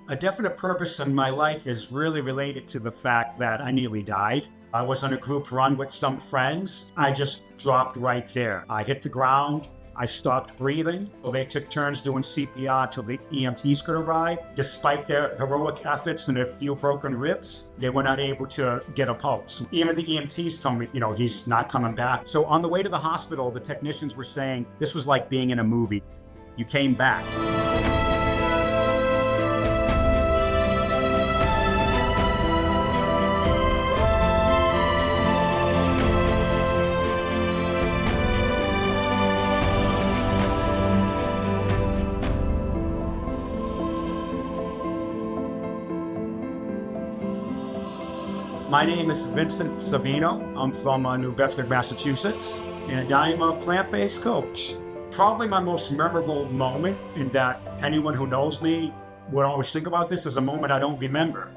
A definite purpose in my life is really related to the fact that I nearly died. I was on a group run with some friends. I just dropped right there. I hit the ground. I stopped breathing. So they took turns doing CPR till the EMTs could arrive. Despite their heroic efforts and a few broken ribs, they were not able to get a pulse. Even the EMTs told me, he's not coming back. So on the way to the hospital, the technicians were saying this was like being in a movie. You came back. My name is Vincent Savino. I'm from New Bedford, Massachusetts, and I'm a plant-based coach. Probably my most memorable moment, in that anyone who knows me would always think about this, is a moment I don't remember.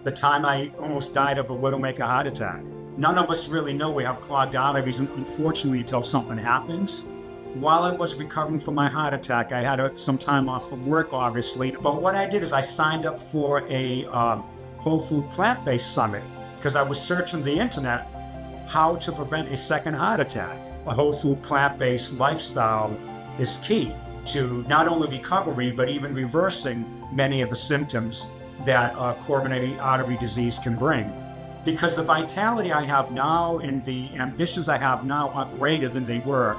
The time I almost died of a widowmaker heart attack. None of us really know we have clogged arteries, unfortunately, until something happens. While I was recovering from my heart attack, I had some time off from work, obviously. But what I did is I signed up for a whole food plant-based summit, because I was searching the internet how to prevent a second heart attack. A whole food plant-based lifestyle is key to not only recovery, but even reversing many of the symptoms that coronary artery disease can bring. Because the vitality I have now and the ambitions I have now are greater than they were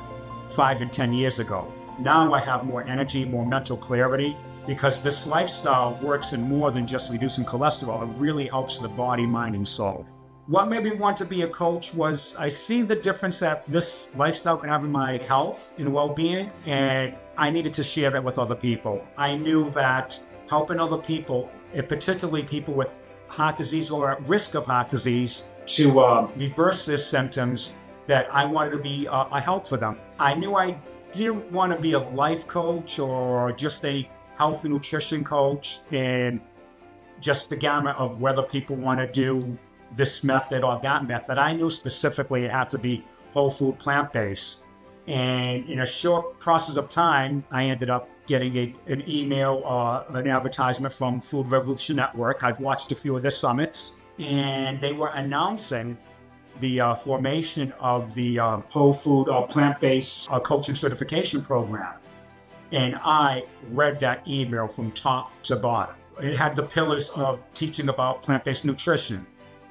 5 and 10 years ago. Now I have more energy, more mental clarity, because this lifestyle works in more than just reducing cholesterol. It really helps the body, mind, and soul. What made me want to be a coach was I see the difference that this lifestyle can have in my health and well-being, and I needed to share that with other people. I knew that helping other people, and particularly people with heart disease or at risk of heart disease, to reverse their symptoms, that I wanted to be a help for them. I knew I didn't want to be a life coach or just a health and nutrition coach, and just the gamut of whether people want to do this method or that method. I knew specifically it had to be whole food plant-based. And in a short process of time, I ended up getting an email or an advertisement from Food Revolution Network. I've watched a few of their summits, and they were announcing the formation of the whole food or plant-based coaching certification program. And I read that email from top to bottom. It had the pillars of teaching about plant-based nutrition,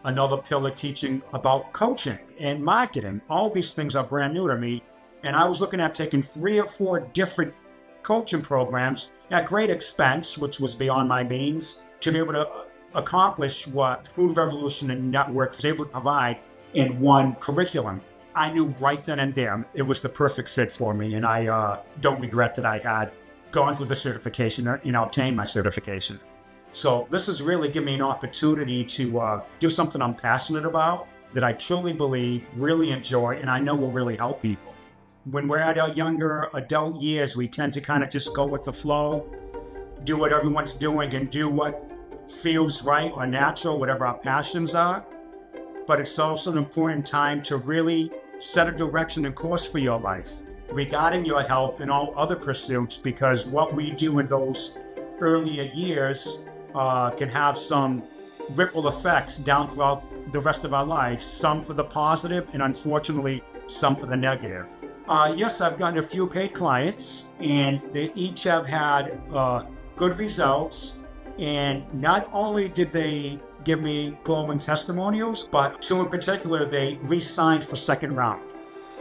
another pillar teaching about coaching and marketing. All these things are brand new to me. And I was looking at taking 3 or 4 different coaching programs at great expense, which was beyond my means, to be able to accomplish what Food Revolution and Network was able to provide in one curriculum. I knew right then and there it was the perfect fit for me, and I don't regret that I had gone through the certification, obtained my certification. So this has really given me an opportunity to do something I'm passionate about, that I truly believe, really enjoy, and I know will really help people. When we're at our younger adult years, we tend to kind of just go with the flow, do what everyone's doing, and do what feels right or natural, whatever our passions are. But it's also an important time to really set a direction and course for your life regarding your health and all other pursuits, because what we do in those earlier years can have some ripple effects down throughout the rest of our lives, some for the positive and unfortunately some for the negative. Yes, I've gotten a few paid clients, and they each have had good results. And not only did they give me glowing testimonials, but 2 in particular, they re-signed for second round.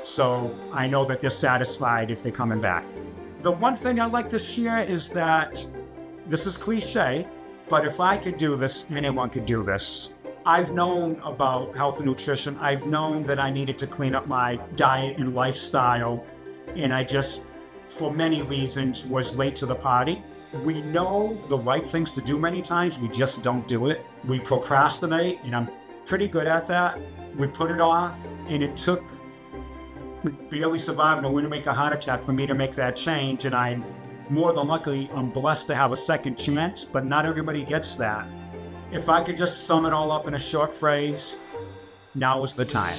So I know that they're satisfied if they're coming back. The one thing I like to share is that this is cliche, but if I could do this, anyone could do this. I've known about health and nutrition. I've known that I needed to clean up my diet and lifestyle, and I just, for many reasons, was late to the party. We know the right things to do many times, we just don't do it. We procrastinate, and I'm pretty good at that. We put it off, and it took barely surviving a widowmaker heart attack for me to make that change, and I'm more than lucky, I'm blessed to have a second chance, but not everybody gets that. If I could just sum it all up in a short phrase, now is the time.